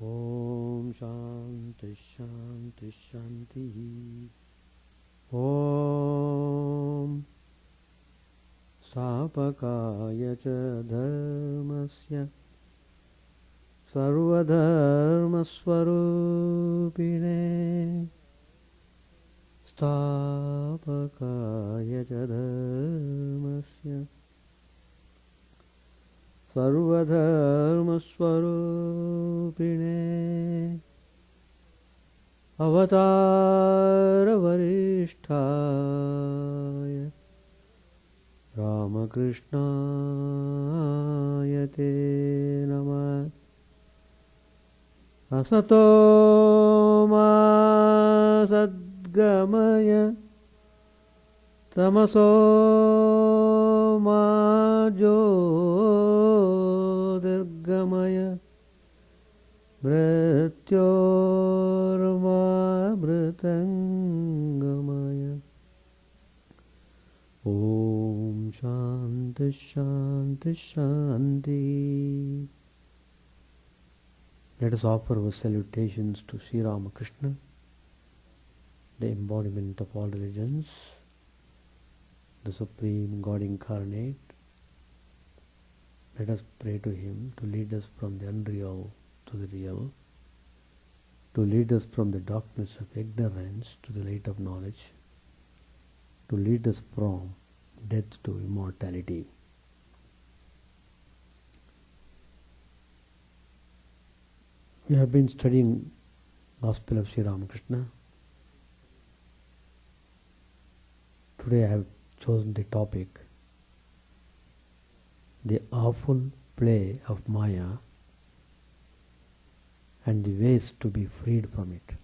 Om Shanti Shanti Shanti. Om Sapakaya cha dharmasya sarvadharmaswarupine Stapakaya cha dharmasya sarvadharmaswarupine Avatara Varishtaya Ramakrishna Yate Namah Asato Ma Sadgamaya Tamaso Ma Jyotirgamaya Mrityorma Mritangamaya. Om Shanti Shanti Shanti. Let us offer our salutations to Sri Ramakrishna, the embodiment of all religions, the Supreme God Incarnate. Let us pray to Him to lead us from the unreal to the real, to lead us from the darkness of ignorance to the light of knowledge, to lead us from death to immortality. We have been studying Gospel of Sri Ramakrishna. Today I have chosen the topic, the awful play of Maya and the ways to be freed from it.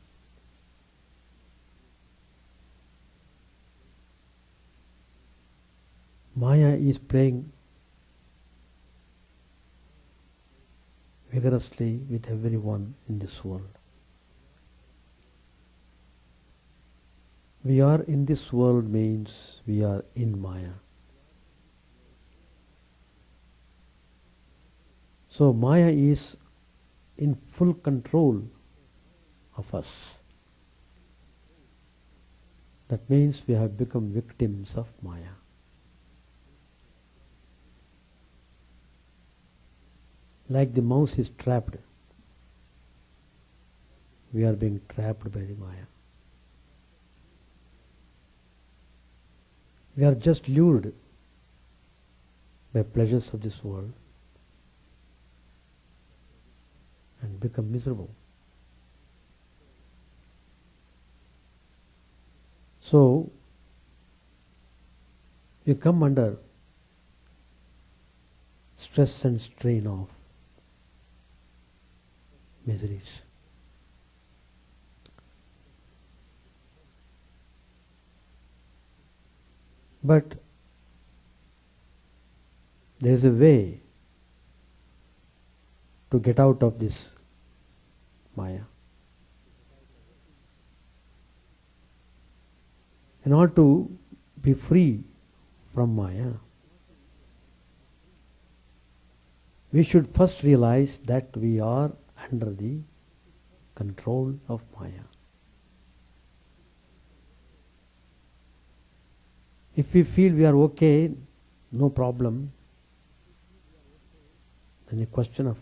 Maya is playing vigorously with everyone in this world. We are in this world means we are in Maya. So Maya is in full control of us. That means we have become victims of Maya. Like the mouse is trapped, we are being trapped by the Maya. We are just lured by pleasures of this world and become miserable. So, we come under stress and strain of miseries. But there is a way to get out of this Maya. In order to be free from Maya, we should first realize that we are under the control of Maya. If we feel we are okay, no problem, then the question of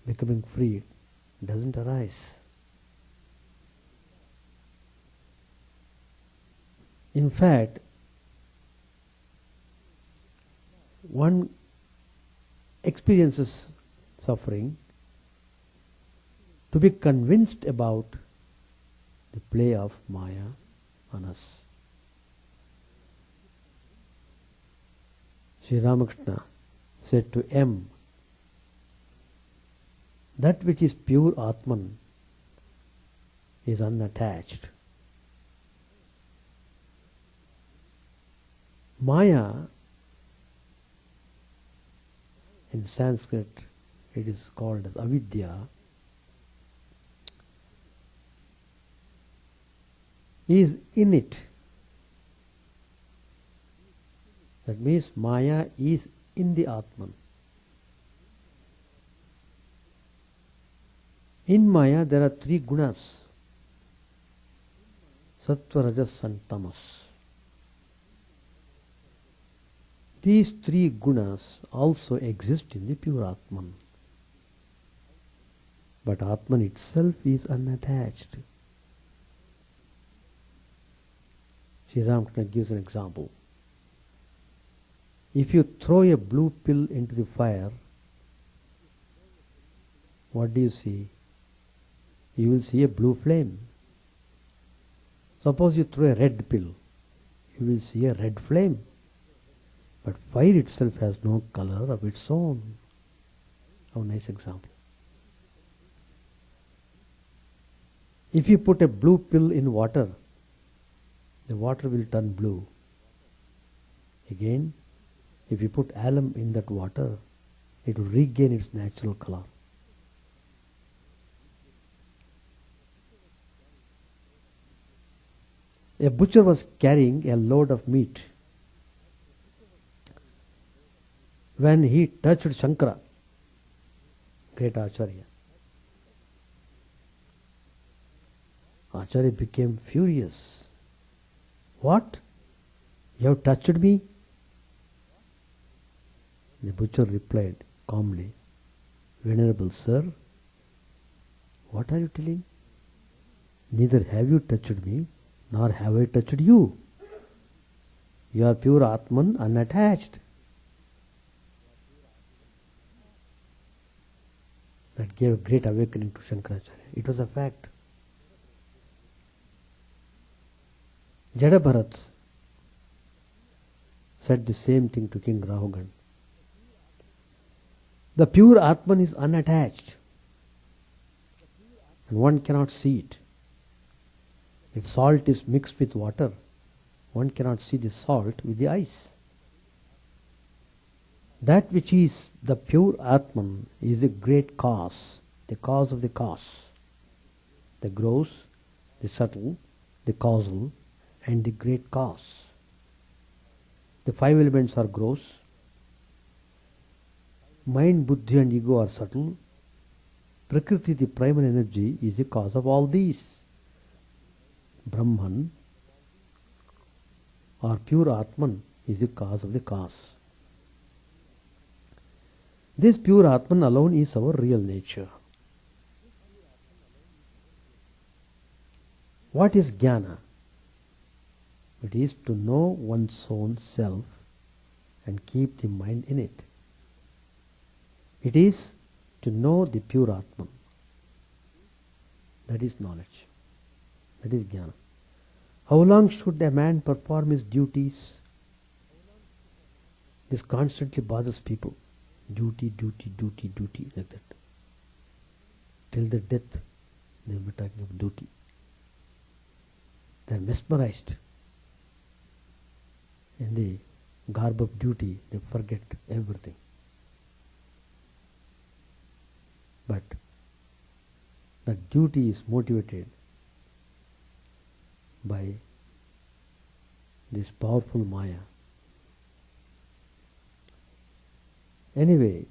becoming free doesn't arise. In fact, one experiences suffering to be convinced about the play of Maya on us. Sri Ramakrishna said to M, that which is pure atman is unattached. Maya, in Sanskrit, it is called as avidya, is in it. That means Maya is in the Atman. In Maya there are three gunas: Sattva, Rajas and Tamas. These three gunas also exist in the pure Atman. But Atman itself is unattached. Sri Ramakrishna gives an example. If you throw a blue pill into the fire, what do you see? You will see a blue flame. Suppose you throw a red pill, you will see a red flame. But fire itself has no color of its own. How nice example. If you put a blue pill in water, the water will turn blue. Again, if you put alum in that water, it will regain its natural color. A butcher was carrying a load of meat. When he touched Shankara, great Acharya, Acharya became furious. What? You have touched me? The butcher replied calmly, Venerable sir, what are you telling? Neither have you touched me, nor have I touched you. You are pure Atman, unattached. That gave a great awakening to Shankaracharya. It was a fact. Jada Bharat said the same thing to King Rahugan. The pure Atman is unattached, and one cannot see it. If salt is mixed with water, one cannot see the salt with the eyes. That which is the pure Atman is the great cause, the cause of the cause, the gross, the subtle, the causal, and the great cause. The five elements are gross, mind, buddhi and ego are subtle, Prakriti, the primal energy, is the cause of all these. Brahman or pure Atman is the cause of the cause. This pure Atman alone is our real nature. What is jnana? It is to know one's own self and keep the mind in it. It is to know the pure Atman. That is knowledge. That is jnana. How long should a man perform his duties? This constantly bothers people. Duty, duty, duty, duty, like that. Till the death, they will be talking of duty. They are mesmerized. In the garb of duty, they forget everything. But that duty is motivated by this powerful Maya. Anyway,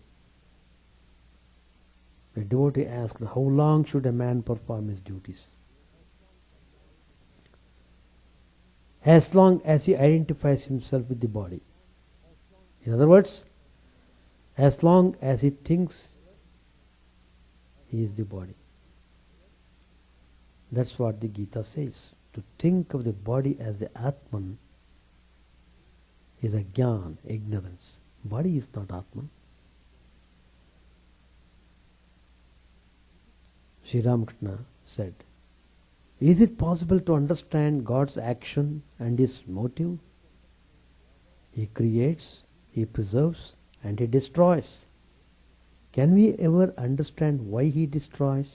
the devotee asked, how long should a man perform his duties? As long as he identifies himself with the body. In other words, as long as he thinks he is the body. That's what the Gita says. To think of the body as the Atman is a jnana, ignorance. Body is not Atman. Sri Ramakrishna said, is it possible to understand God's action and His motive? He creates, He preserves, and He destroys. Can we ever understand why He destroys?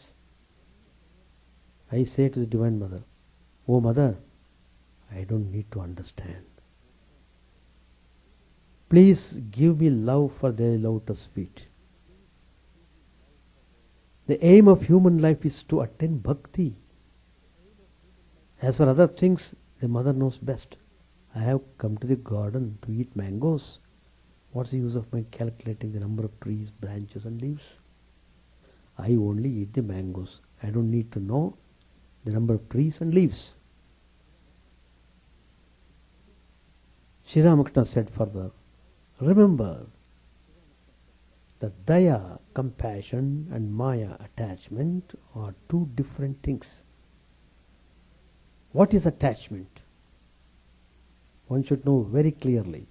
I say to the Divine Mother, oh Mother, I don't need to understand. Please give me love for their lotus feet. The aim of human life is to attain bhakti. As for other things, the mother knows best. I have come to the garden to eat mangoes. What's the use of my calculating the number of trees, branches and leaves? I only eat the mangoes. I don't need to know the number of trees and leaves. Sri Ramakrishna said further, remember that daya, compassion, and maya, attachment, are two different things. What is attachment? One should know very clearly.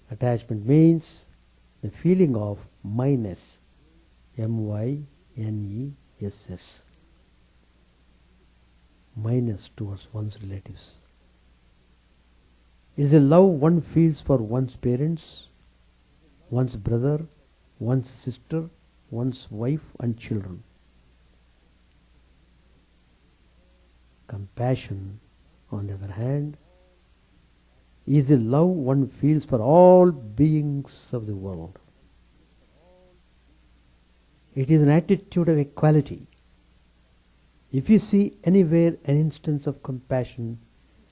Attachment means the feeling of myness, M-Y-N-E-S-S, myness towards one's relatives. It is a love one feels for one's parents, one's brother, one's sister, one's wife and children. Compassion, on the other hand, is the love one feels for all beings of the world. It is an attitude of equality. If you see anywhere an instance of compassion,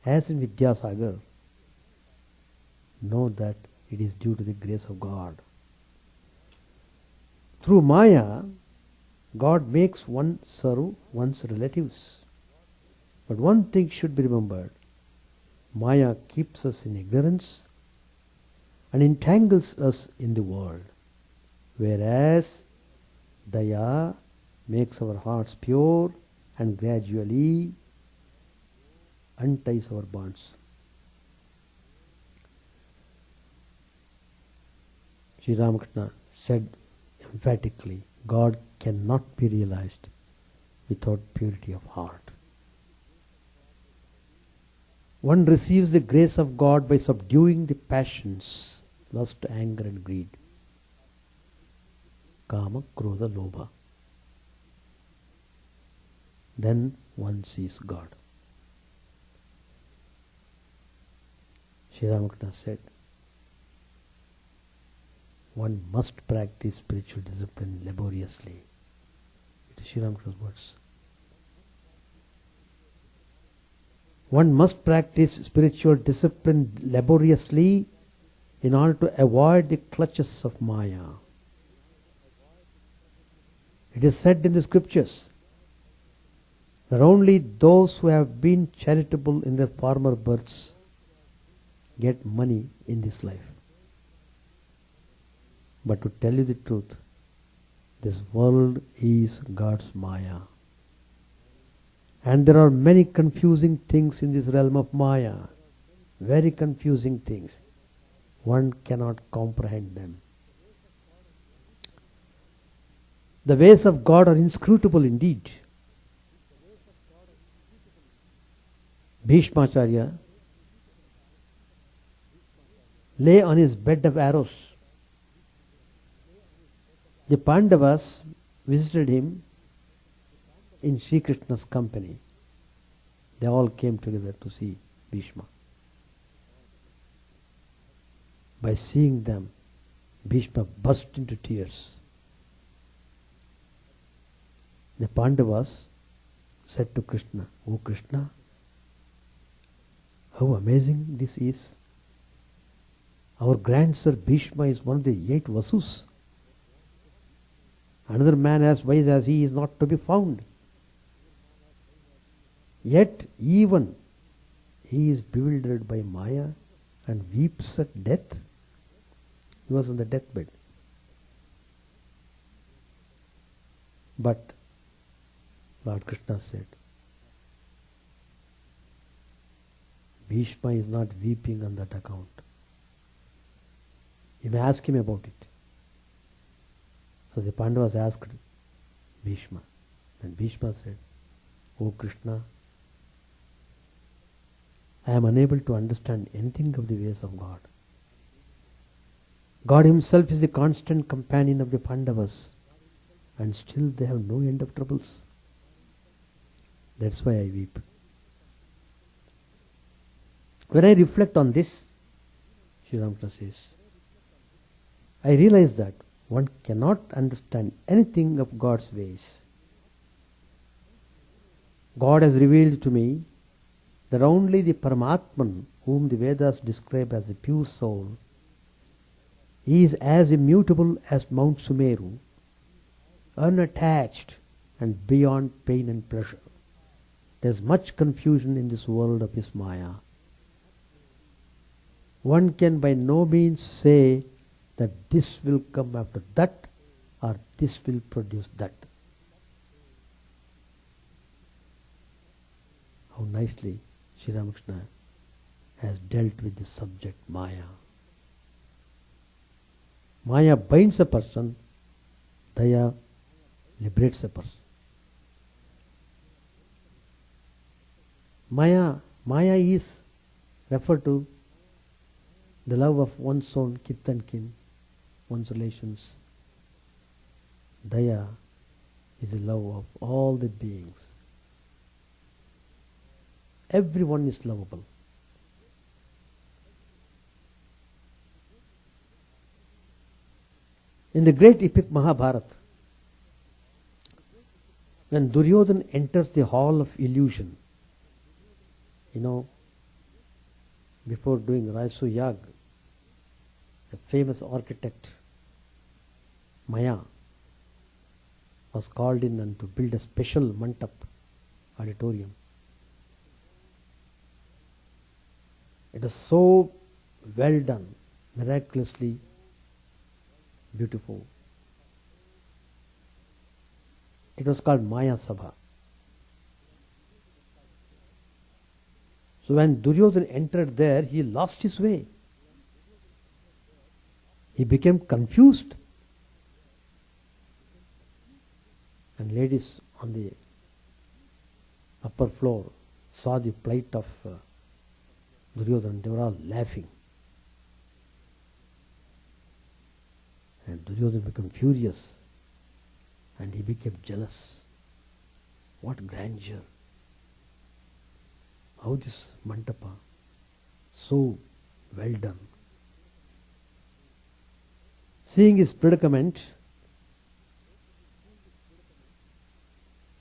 as in Vidyasagar, know that it is due to the grace of God. Through Maya, God makes one serve one's relatives. But one thing should be remembered. Maya keeps us in ignorance and entangles us in the world, whereas Daya makes our hearts pure and gradually unties our bonds. Sri Ramakrishna said emphatically, God cannot be realized without purity of heart. One receives the grace of God by subduing the passions, lust, anger and greed. Kama, Krodha, Lobha. Then one sees God. Sri Ramakrishna said, one must practice spiritual discipline laboriously. It is Sri Ramakrishna's words. One must practice spiritual discipline laboriously in order to avoid the clutches of Maya. It is said in the scriptures that only those who have been charitable in their former births get money in this life. But to tell you the truth, this world is God's Maya. And there are many confusing things in this realm of Maya. Very confusing things. One cannot comprehend them. The ways of God are inscrutable indeed. Bhishmacharya lay on his bed of arrows. The Pandavas visited him in Sri Krishna's company. They all came together to see Bhishma. By seeing them, Bhishma burst into tears. The Pandavas said to Krishna, "O Krishna, how amazing this is. Our grandsir Bhishma is one of the 8 Vasus. Another man as wise as he is not to be found. Yet even he is bewildered by Maya and weeps at death." He was on the deathbed. But Lord Krishna said, Bhishma is not weeping on that account. You may ask him about it. So the Pandavas asked Bhishma. And Bhishma said, "O Krishna, I am unable to understand anything of the ways of God. God himself is the constant companion of the Pandavas, and still they have no end of troubles. That's why I weep." When I reflect on this, Sri Ramakrishna says, I realize that one cannot understand anything of God's ways. God has revealed to me that only the Paramatman, whom the Vedas describe as the pure soul, is as immutable as Mount Sumeru unattached, and beyond pain and pleasure. There is much confusion in this world of his Maya. One can by no means say that this will come after that or this will produce that. How nicely Sri Ramakrishna has dealt with the subject Maya. Maya binds a person, Daya liberates a person. Maya is referred to the love of one's own kith and kin, one's relations. Daya is the love of all the beings. Everyone is lovable. In the great epic Mahabharata, when Duryodhana enters the hall of illusion, before doing Raisu Yag, a famous architect, Maya, was called in and to build a special mantap, auditorium. It is so well done, miraculously beautiful. It was called Maya Sabha. So when Duryodhana entered there, he lost his way. He became confused. And ladies on the upper floor saw the plight of Duryodhana. They were all laughing. And Duryodhana became furious. And he became jealous. What grandeur. How this mantapa, so well done. Seeing his predicament,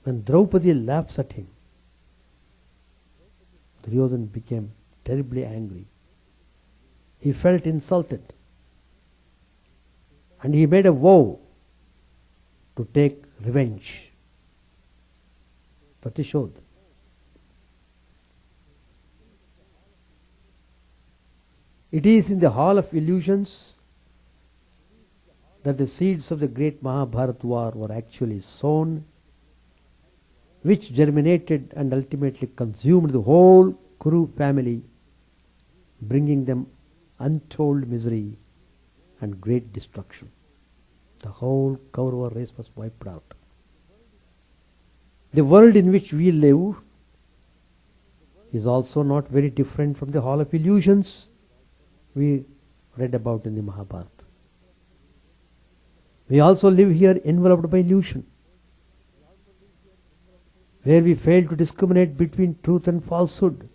when Draupadi laughs at him, Duryodhana became terribly angry. He felt insulted. And he made a vow to take revenge. Pratishodh. It is in the hall of illusions that the seeds of the great Mahabharata war were actually sown, which germinated and ultimately consumed the whole Kuru family, bringing them untold misery and great destruction. The whole Kaurava race was wiped out. The world in which we live is also not very different from the hall of illusions we read about in the Mahabharata. We also live here enveloped by illusion, where we fail to discriminate between truth and falsehood,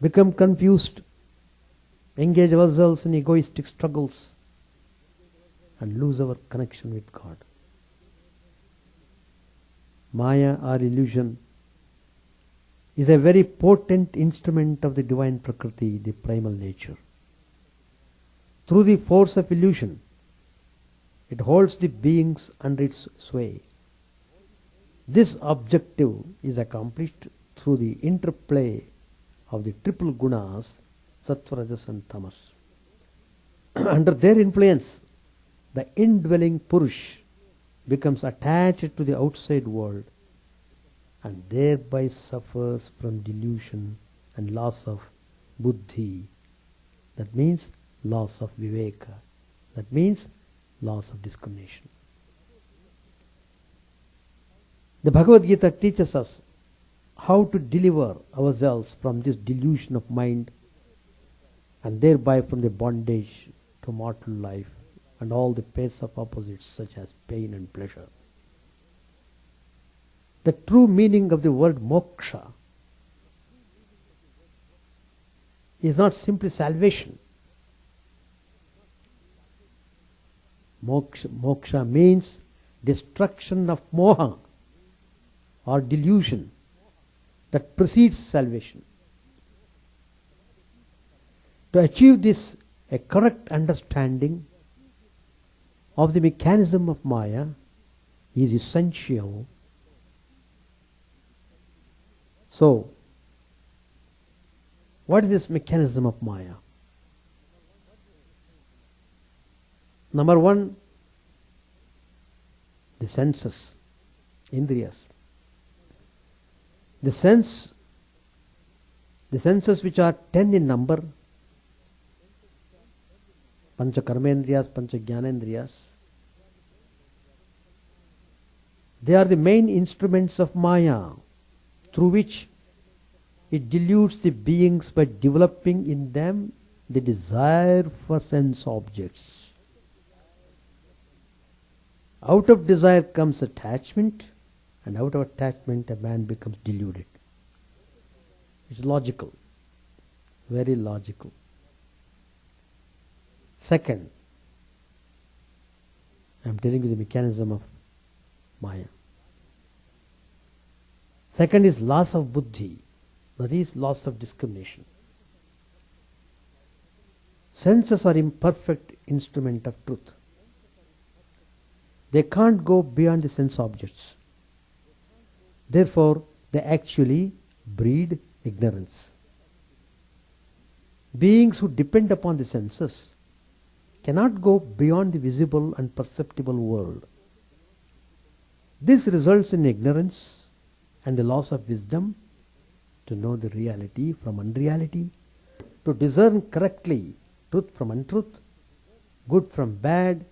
become confused, engage ourselves in egoistic struggles, and lose our connection with God. Maya or illusion is a very potent instrument of the divine Prakriti, the primal nature. Through the force of illusion, it holds the beings under its sway. This objective is accomplished through the interplay of the triple gunas, sattva, rajas and tamas. Under their influence, the indwelling Purush becomes attached to the outside world and thereby suffers from delusion and loss of buddhi. That means loss of viveka. That means loss of discrimination. The Bhagavad Gita teaches us how to deliver ourselves from this delusion of mind and thereby from the bondage to mortal life and all the pairs of opposites such as pain and pleasure. The true meaning of the word moksha is not simply salvation. Moksha means destruction of moha or delusion that precedes salvation. To achieve this, a correct understanding of the mechanism of Maya is essential. So, what is this mechanism of Maya? Number one, the senses, indriyas. The senses which are 10 in number, pancha karmendriyas, pancha jnanendriyas, they are the main instruments of Maya, through which it deludes the beings by developing in them the desire for sense objects. Out of desire comes attachment, and out of attachment a man becomes deluded. It's logical, very logical. Second, I am telling you the mechanism of Maya. Second is loss of buddhi, that is loss of discrimination. Senses are imperfect instrument of truth. They can't go beyond the sense objects. Therefore, they actually breed ignorance. Beings who depend upon the senses cannot go beyond the visible and perceptible world. This results in ignorance and the loss of wisdom to know the reality from unreality, to discern correctly truth from untruth, good from bad,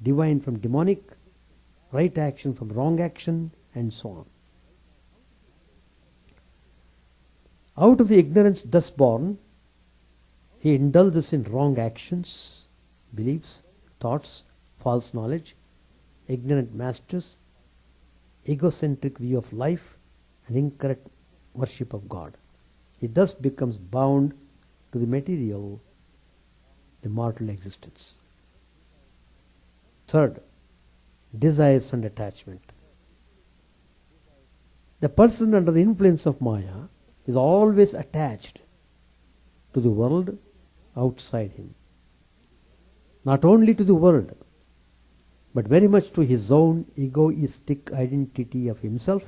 divine from demonic, right action from wrong action, and so on. Out of the ignorance thus born, he indulges in wrong actions, beliefs, thoughts, false knowledge, ignorant masters, egocentric view of life, and incorrect worship of God. He thus becomes bound to the material, the mortal existence. Third, desires and attachment. The person under the influence of Maya is always attached to the world outside him. Not only to the world, but very much to his own egoistic identity of himself,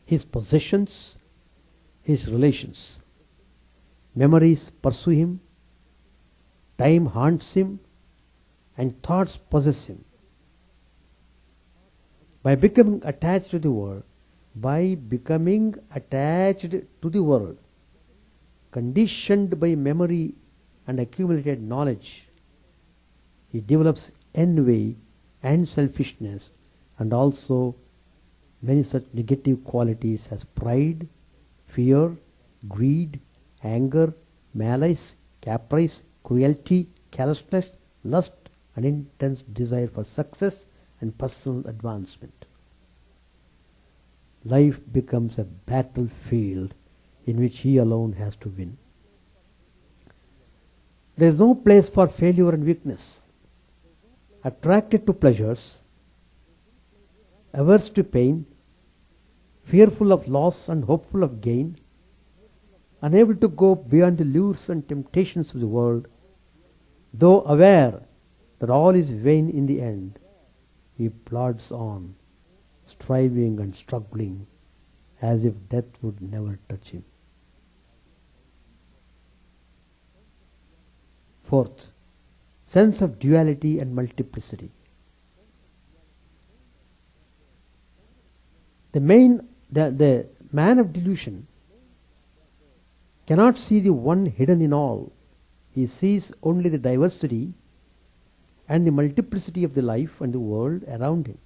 his possessions, his relations. Memories pursue him, time haunts him, and thoughts possess him. By becoming attached to the world, conditioned by memory and accumulated knowledge, he develops envy and selfishness, and also many such negative qualities as pride, fear, greed, anger, malice, caprice, cruelty, callousness, lust, and intense desire for success and personal advancement. Life becomes a battlefield in which he alone has to win. There is no place for failure and weakness. Attracted to pleasures, averse to pain, fearful of loss and hopeful of gain, unable to go beyond the lures and temptations of the world, though aware that all is vain in the end, he plods on, striving and struggling as if death would never touch him. Fourth, sense of duality and multiplicity. The man of delusion cannot see the one hidden in all. He sees only the diversity and the multiplicity of the life and the world around him.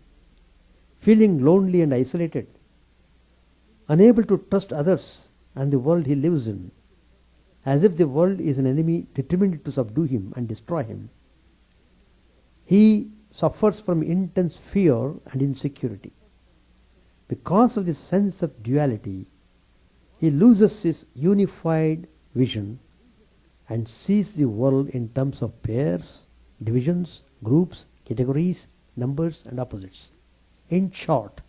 Feeling lonely and isolated, unable to trust others and the world he lives in, as if the world is an enemy determined to subdue him and destroy him, he suffers from intense fear and insecurity. Because of this sense of duality, he loses his unified vision and sees the world in terms of pairs, divisions, groups, categories, numbers, and opposites. In short,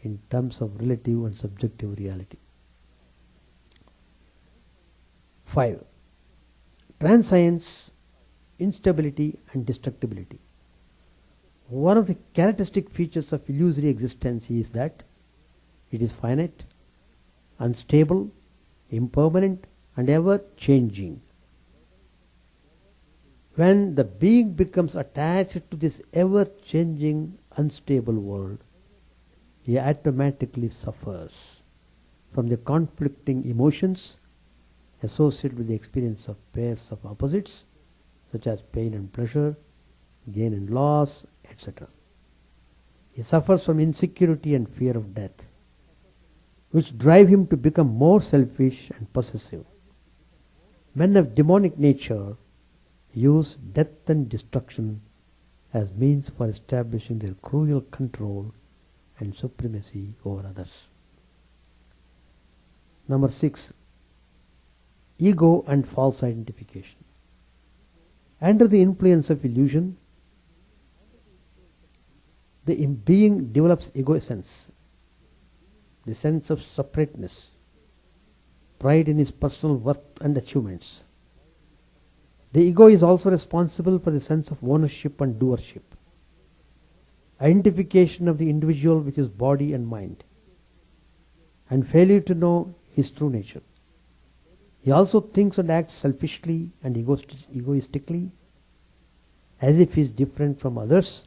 in terms of relative and subjective reality. 5. Transience instability and destructibility. One of the characteristic features of illusory existence is that it is finite, unstable, impermanent, and ever changing. When the being becomes attached to this ever changing, unstable world, he automatically suffers from the conflicting emotions associated with the experience of pairs of opposites, such as pain and pleasure, gain and loss, etc. He suffers from insecurity and fear of death, which drive him to become more selfish and possessive. Men of demonic nature use death and destruction as means for establishing their cruel control and supremacy over others. Number 6. Ego and false identification. Under the influence of illusion, the being develops ego sense, the sense of separateness, pride in his personal worth and achievements. The ego is also responsible for the sense of ownership and doership, identification of the individual with his body and mind, and failure to know his true nature. He also thinks and acts selfishly and egoistically, as if he is different from others,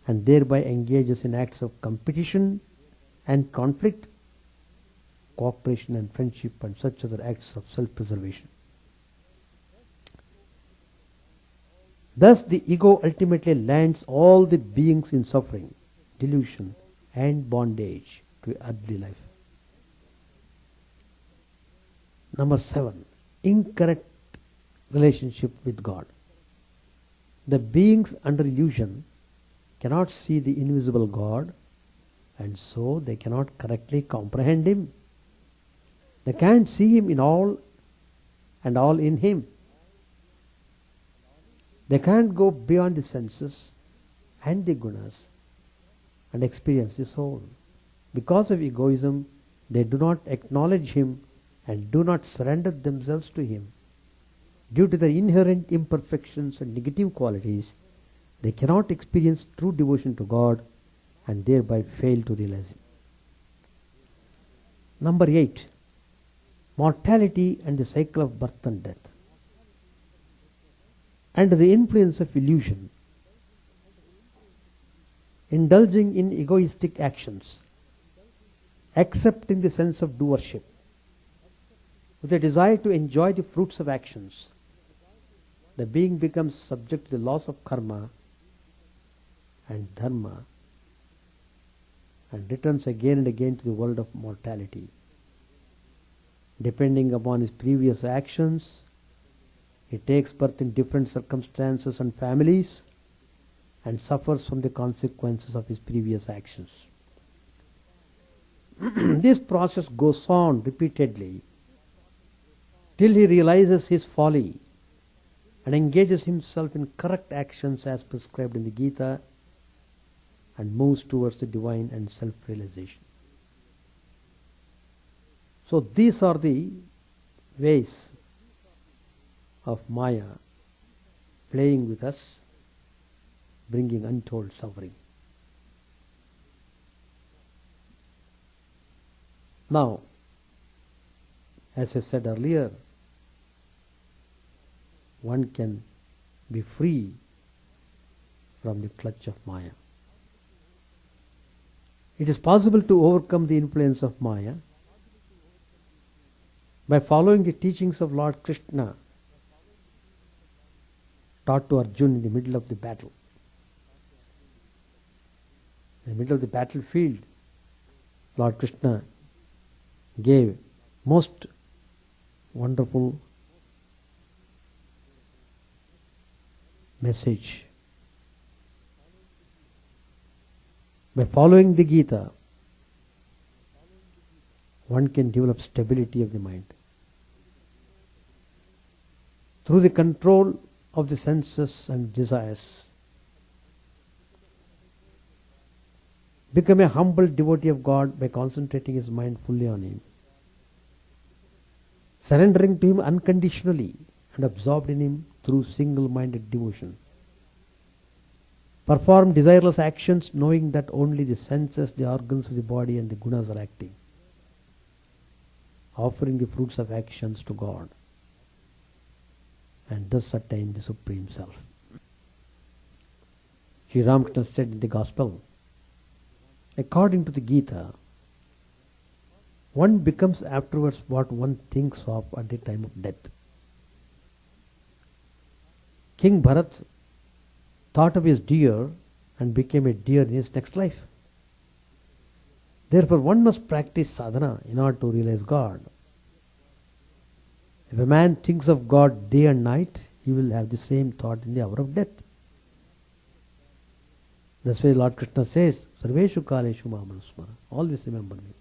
and thereby engages in acts of competition and conflict, cooperation and friendship, and such other acts of self-preservation. Thus the ego ultimately lands all the beings in suffering, delusion, and bondage to earthly life. Number 7. Incorrect relationship with God. The beings under illusion cannot see the invisible God, and so they cannot correctly comprehend Him. They can't see Him in all and all in Him. They can't go beyond the senses and the gunas and experience the soul. Because of egoism, they do not acknowledge Him and do not surrender themselves to Him. Due to their inherent imperfections and negative qualities, they cannot experience true devotion to God and thereby fail to realize Him. Number 8. Mortality and the cycle of birth and death. Under the influence of illusion, indulging in egoistic actions, accepting the sense of doership, with a desire to enjoy the fruits of actions, the being becomes subject to the laws of karma and dharma and returns again and again to the world of mortality. Depending upon his previous actions, he takes birth in different circumstances and families and suffers from the consequences of his previous actions. This process goes on repeatedly till he realizes his folly and engages himself in correct actions as prescribed in the Gita and moves towards the divine and self-realization. So these are the ways of Maya playing with us, bringing untold suffering. Now, as I said earlier, one can be free from the clutch of Maya. It is possible to overcome the influence of Maya by following the teachings of Lord Krishna taught to Arjuna in the middle of the battle. In the middle of the battlefield, Lord Krishna gave most wonderful message. By following the Gita, one can develop stability of the mind. Through the control of the senses and desires, become a humble devotee of God by concentrating his mind fully on Him, surrendering to Him unconditionally and absorbed in Him through single-minded devotion. Perform desireless actions knowing that only the senses, the organs of the body and the gunas are acting. Offering the fruits of actions to God and thus attain the Supreme Self. Sri Ramakrishna said in the Gospel, according to the Gita, one becomes afterwards what one thinks of at the time of death. King Bharat thought of his deer and became a deer in his next life. Therefore, one must practice sadhana in order to realize God. If a man thinks of God day and night, he will have the same thought in the hour of death. That's why Lord Krishna says, Sarveshu Kaleshu Mamanusmara. Always remember me.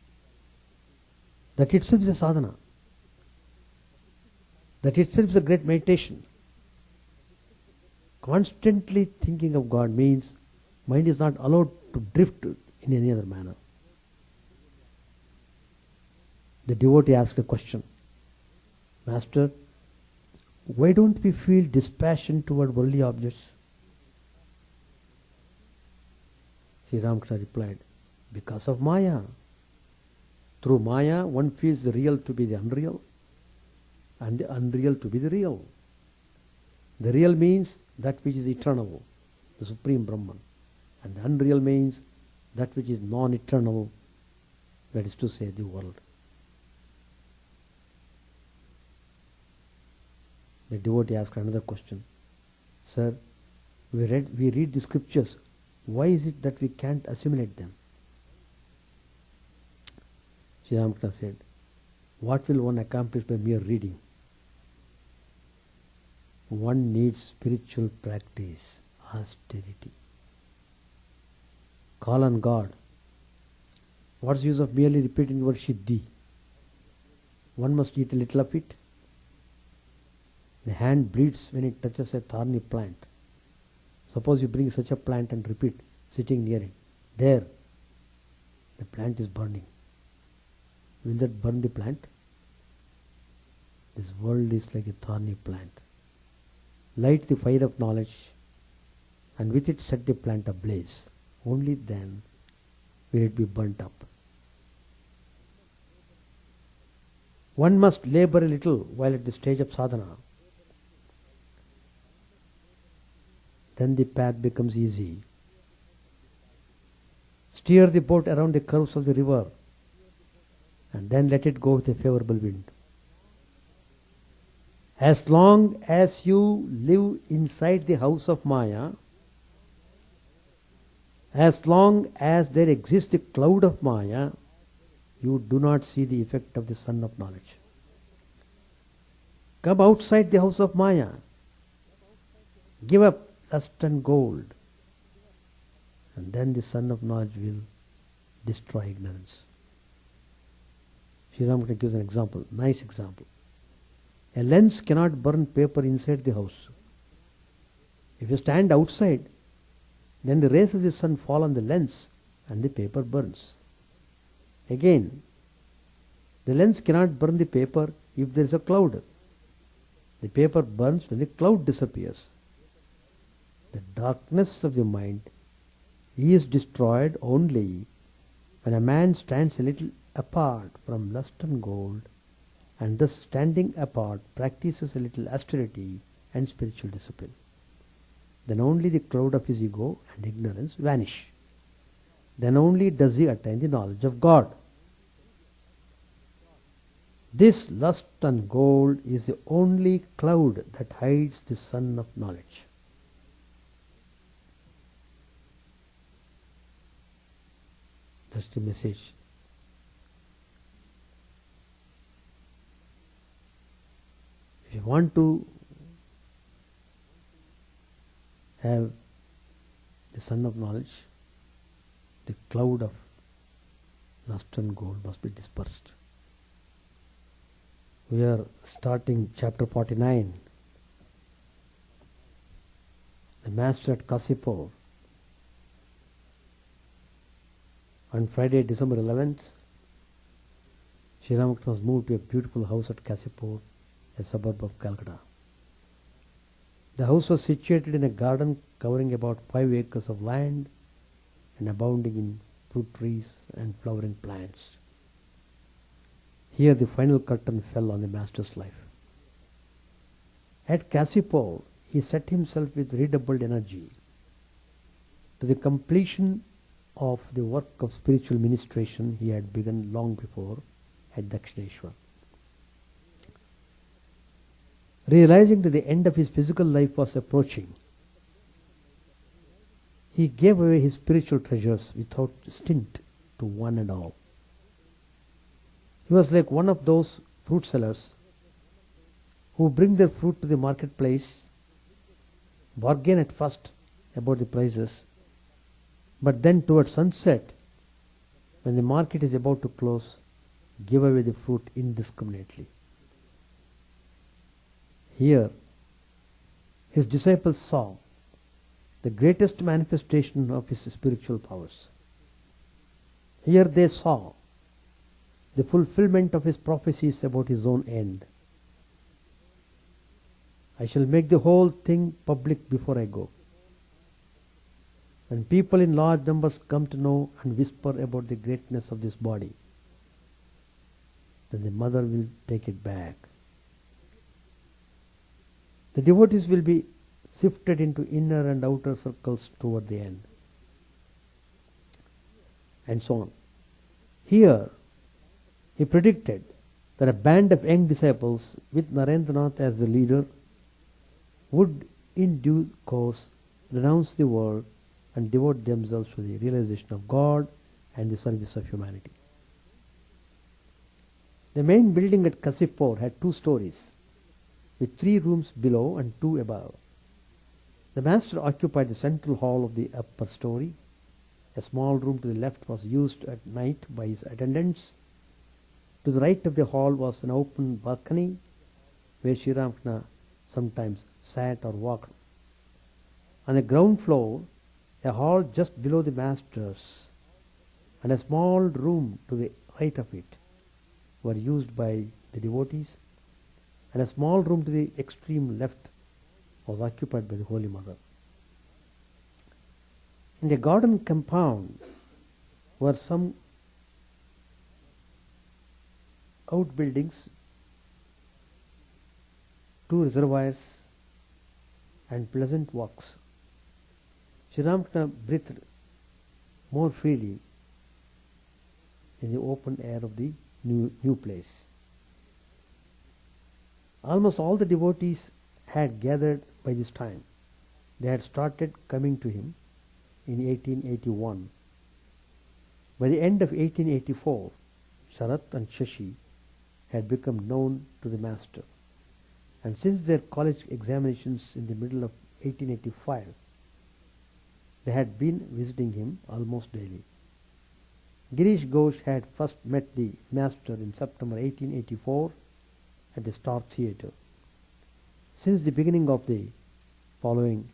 That itself is a sadhana. That itself is a great meditation. Constantly thinking of God means mind is not allowed to drift in any other manner. The devotee asked a question, Master, why don't we feel dispassion toward worldly objects? Sri Ramakrishna replied, because of Maya. Through Maya, one feels the real to be the unreal and the unreal to be the real. The real means that which is eternal, the Supreme Brahman. And the unreal means that which is non-eternal, that is to say, the world. The devotee asked another question. Sir, we read the scriptures. Why is it that we can't assimilate them? Sri Ramakrishna said, what will one accomplish by mere reading? One needs spiritual practice, austerity. Call on God. What's the use of merely repeating the word Siddhi? One must eat a little of it. The hand bleeds when it touches a thorny plant. Suppose you bring such a plant and repeat, sitting near it. There, the plant is burning. Will that burn the plant? This world is like a thorny plant. Light the fire of knowledge and with it set the plant ablaze. Only then will it be burnt up. One must labor a little while at the stage of sadhana. Then the path becomes easy. Steer the boat around the curves of the river and then let it go with a favorable wind. As long as you live inside the house of Maya, as long as there exists the cloud of Maya, you do not see the effect of the sun of knowledge. Come outside the house of Maya. Give up lust and gold. And then the sun of knowledge will destroy ignorance. Sri Ramakrishna gives an example, nice example. A lens cannot burn paper inside the house. If you stand outside, then the rays of the sun fall on the lens and the paper burns. Again, the lens cannot burn the paper if there is a cloud. The paper burns when the cloud disappears. The darkness of the mind is destroyed only when a man stands a little apart from lust and gold, and thus standing apart practices a little austerity and spiritual discipline. Then only the cloud of his ego and ignorance vanish. Then only does he attain the knowledge of God. This lust and gold is the only cloud that hides the sun of knowledge. That's the message. If you want to have the sun of knowledge, the cloud of lust and gold must be dispersed. We are starting chapter 49. The master at Kasipur. On Friday, December 11th, Sri Ramakrishna was moved to a beautiful house at Kasipur, a suburb of Calcutta. The house was situated in a garden covering about 5 acres of land and abounding in fruit trees and flowering plants. Here the final curtain fell on the master's life. At Kasipur, he set himself with redoubled energy to the completion of the work of spiritual ministration he had begun long before at Dakshineshwar. Realizing that the end of his physical life was approaching, he gave away his spiritual treasures without stint to one and all. He was like one of those fruit sellers who bring their fruit to the marketplace, bargain at first about the prices, but then towards sunset, when the market is about to close, give away the fruit indiscriminately. Here, his disciples saw the greatest manifestation of his spiritual powers. Here they saw the fulfillment of his prophecies about his own end. I shall make the whole thing public before I go. When people in large numbers come to know and whisper about the greatness of this body, then the mother will take it back. The devotees will be sifted into inner and outer circles toward the end. And so on. Here, he predicted that a band of young disciples with Narendranath as the leader would in due course renounce the world and devote themselves to the realization of God and the service of humanity. The main building at Kasipur had 2 stories, with 3 rooms below and 2 above. The master occupied the central hall of the upper story. A small room to the left was used at night by his attendants. To the right of the hall was an open balcony where Sri Ramakrishna sometimes sat or walked. On the ground floor, a hall just below the master's and a small room to the right of it were used by the devotees, and a small room to the extreme left was occupied by the Holy Mother. In the garden compound were some outbuildings, 2 reservoirs and pleasant walks. Sri Ramakrishna breathed more freely in the open air of the new place. Almost all the devotees had gathered by this time. They had started coming to him in 1881. By the end of 1884, Sharat and Shashi had become known to the master, and since their college examinations in the middle of 1885, they had been visiting him almost daily. Girish Ghosh had first met the master in September 1884 at the Star Theatre. Since the beginning of the following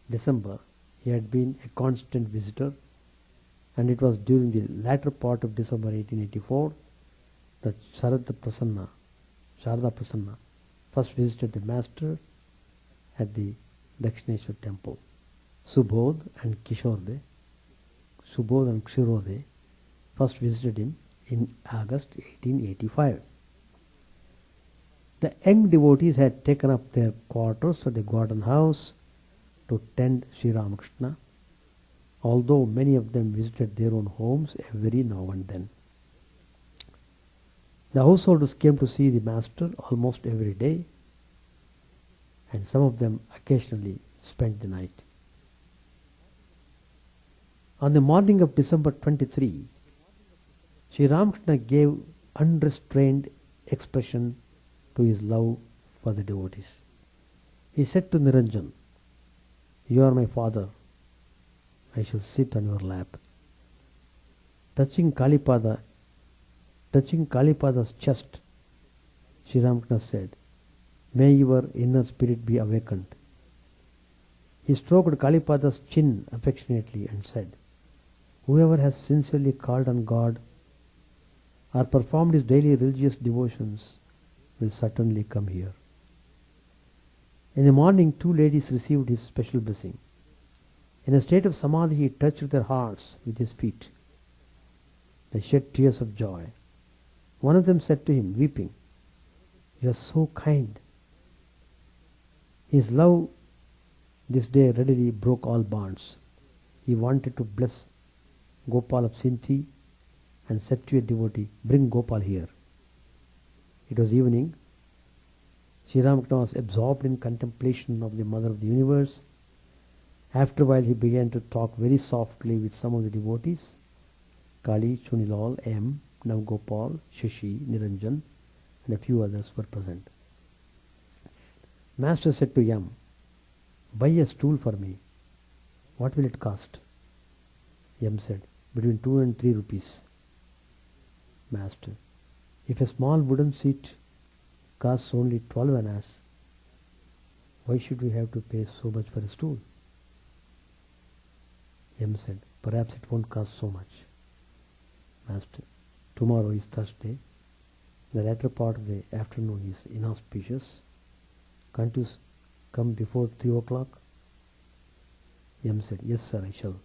December, he had been a constant visitor, and it was during the latter part of December 1884 that Sharada Prasanna first visited the master at the Dakshineshwar temple. Subodh and Kshirode first visited him in August 1885. The young devotees had taken up their quarters at the garden house to tend Sri Ramakrishna, although many of them visited their own homes every now and then. The householders came to see the master almost every day, and some of them occasionally spent the night. On the morning of December 23, Sri Ramakrishna gave unrestrained expression to his love for the devotees. He said to Niranjan, "You are my father. I shall sit on your lap." Touching Kalipada's chest, Sri Ramakrishna said, "May your inner spirit be awakened." He stroked Kalipada's chin affectionately and said, "Whoever has sincerely called on God or performed his daily religious devotions will certainly come here." In the morning, two ladies received his special blessing. In a state of samadhi, he touched their hearts with his feet. They shed tears of joy. One of them said to him, weeping, "You are so kind." His love this day readily broke all bonds. He wanted to bless Gopal of Sinti and said to a devotee, "Bring Gopal here." It was evening. Sri Ramakrishna was absorbed in contemplation of the Mother of the Universe. After a while he began to talk very softly with some of the devotees. Kali, Chunilal, M, Navgopal, Shashi, Niranjan and a few others were present. Master said to M, "Buy a stool for me. What will it cost?" M said, "Between 2 and 3 rupees. Master, if a small wooden seat costs only 12 annas, why should we have to pay so much for a stool?" M said, "Perhaps it won't cost so much." Master, tomorrow is Thursday. The latter part of the afternoon is inauspicious. Can't you come before 3 o'clock? M said, "Yes, sir, I shall."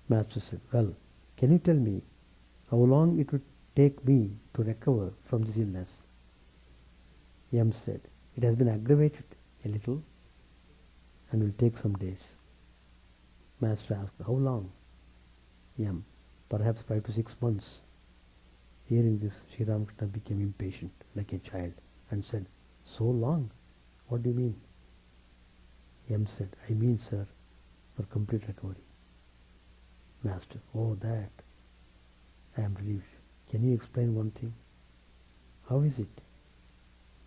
Master said, "Well, can you tell me how long it would take me to recover from this illness?" M said, "It has been aggravated a little and will take some days." Master asked, "How long?" M, "Perhaps 5 to 6 months." Hearing this, Sri Ramakrishna became impatient like a child and said, "So long? What do you mean?" M said, "I mean, sir, for complete recovery." Master, "Oh, that. I am relieved. Can you explain one thing? How is it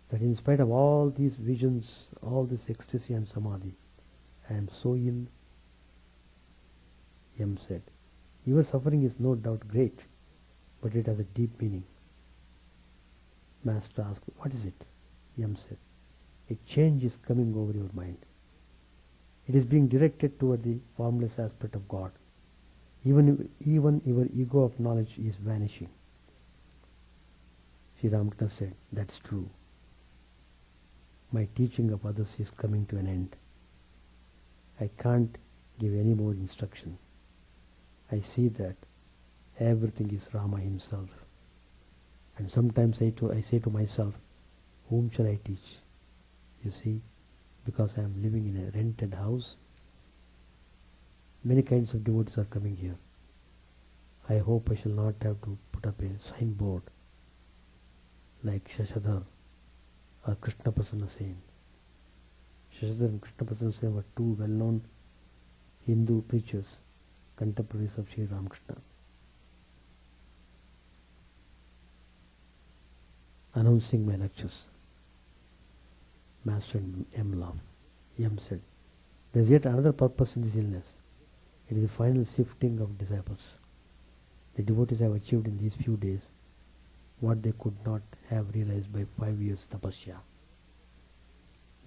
that in spite of all these visions, all this ecstasy and samadhi, I am so ill?" M said, "Your suffering is no doubt great, but it has a deep meaning." Master asked, "What is it?" M said, "A change is coming over your mind. It is being directed toward the formless aspect of God. Even your ego of knowledge is vanishing." Sri Ramakrishna said, "That's true. My teaching of others is coming to an end. I can't give any more instruction. I see that everything is Rama himself. And sometimes I say to myself, whom shall I teach? You see, because I am living in a rented house, many kinds of devotees are coming here. I hope I shall not have to put up a signboard like Shashadhar or Krishna Prasanna Sen. Shashadhar and Krishna Prasanna Sen were two well-known Hindu preachers, contemporaries of Sri Ramakrishna. Announcing my lectures. Master M laughed. M said, "There is yet another purpose in this illness. It is the final sifting of disciples. The devotees have achieved in these few days what they could not have realized by 5 years tapasya.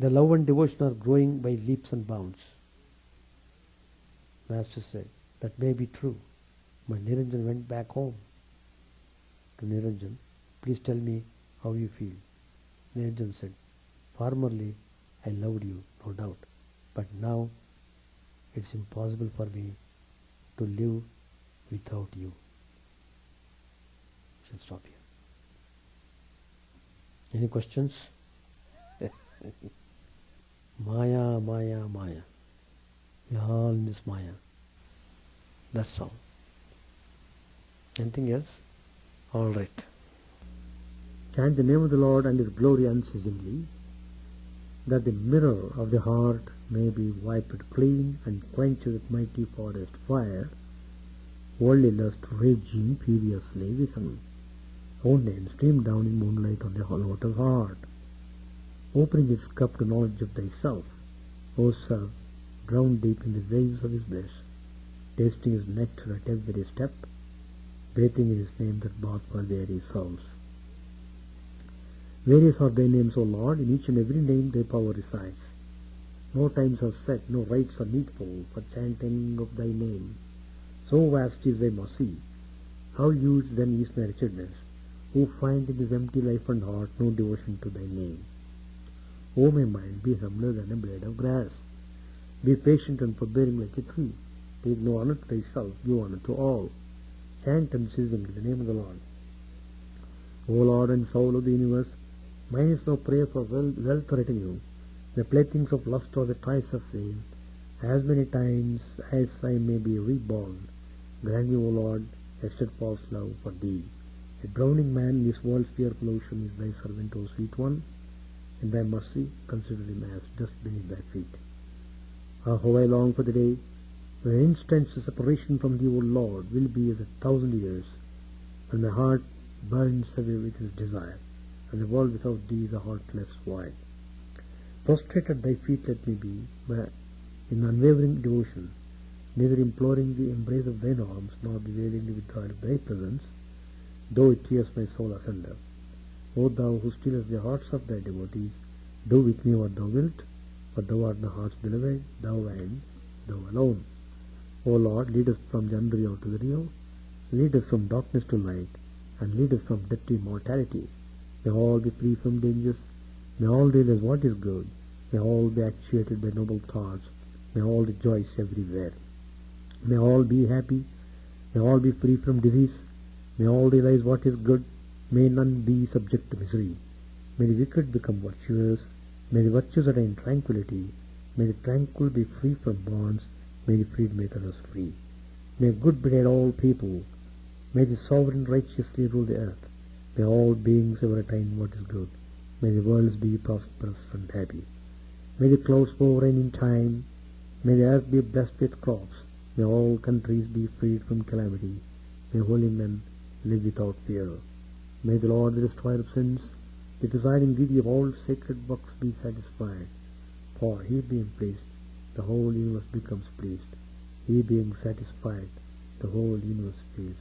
The love and devotion are growing by leaps and bounds." Master said, "That may be true, but Niranjan went back home." To Niranjan, "Please tell me how you feel." Niranjan said, "Formerly I loved you, no doubt, but now it's impossible for me to live without you." I shall stop here. Any questions? Maya, Maya, Maya. We are all in this Maya. That's all. Anything else? All right. Chant the name of the Lord and His glory unceasingly, that the mirror of the heart may be wiped clean and quenched with mighty forest fire. Worldly lust raging furiously with a fountain streamed down in moonlight on the lotus heart, opening its cup to knowledge of thyself, O self, drowned deep in the waves of His bliss, tasting His nectar at every step, bathing in His name that bath for weary souls. Various are thy names, O Lord, in each and every name thy power resides. No times are set, no rites are needful for chanting of thy name. So vast is thy mercy, how huge then is my wretchedness, who find in this empty life and heart no devotion to thy name. O my mind, be humbler than a blade of grass. Be patient and forbearing like a tree. Take no honor to thyself, give honor to all. Chant unceasingly the name of the Lord. O Lord and soul of the universe, mine is no prayer for wealth or retinue. The playthings of lust or the toys of fame, as many times as I may be reborn. Grant me, O Lord, a steadfast love for thee. A drowning man in this world's fearful ocean is thy servant, O sweet one. In thy mercy, consider him as dust beneath thy feet. Ah, how I long for the day when an instant's separation from thee, O Lord, will be as 1,000 years, when my heart burns away with his desire, and the world without thee is a heartless void. Prostrate at thy feet let me be, in unwavering devotion, neither imploring the embrace of thine arms, nor bewailing the withdrawal of thy presence, though it tears my soul asunder. O thou who stillest the hearts of thy devotees, do with me what thou wilt, for thou art the heart's beloved, thou and thou alone. O Lord, lead us from the unreal to the real, lead us from darkness to light, and lead us from death to immortality. May all be free from dangers, may all realize what is good, may all be actuated by noble thoughts, may all rejoice everywhere. May all be happy, may all be free from disease, may all realize what is good, may none be subject to misery. May the wicked become virtuous, may the virtuous attain tranquility, may the tranquil be free from bonds, may the freed make others free. May good betide all people, may the sovereign righteously rule the earth, may all beings ever attain what is good, may the worlds be prosperous and happy. May the clouds pour rain in time, may the earth be blessed with crops, may all countries be freed from calamity, may holy men live without fear. May the Lord, the destroyer of sins, the presiding deity of all sacred works, be satisfied. For he being pleased, the whole universe becomes pleased. He being satisfied, the whole universe feels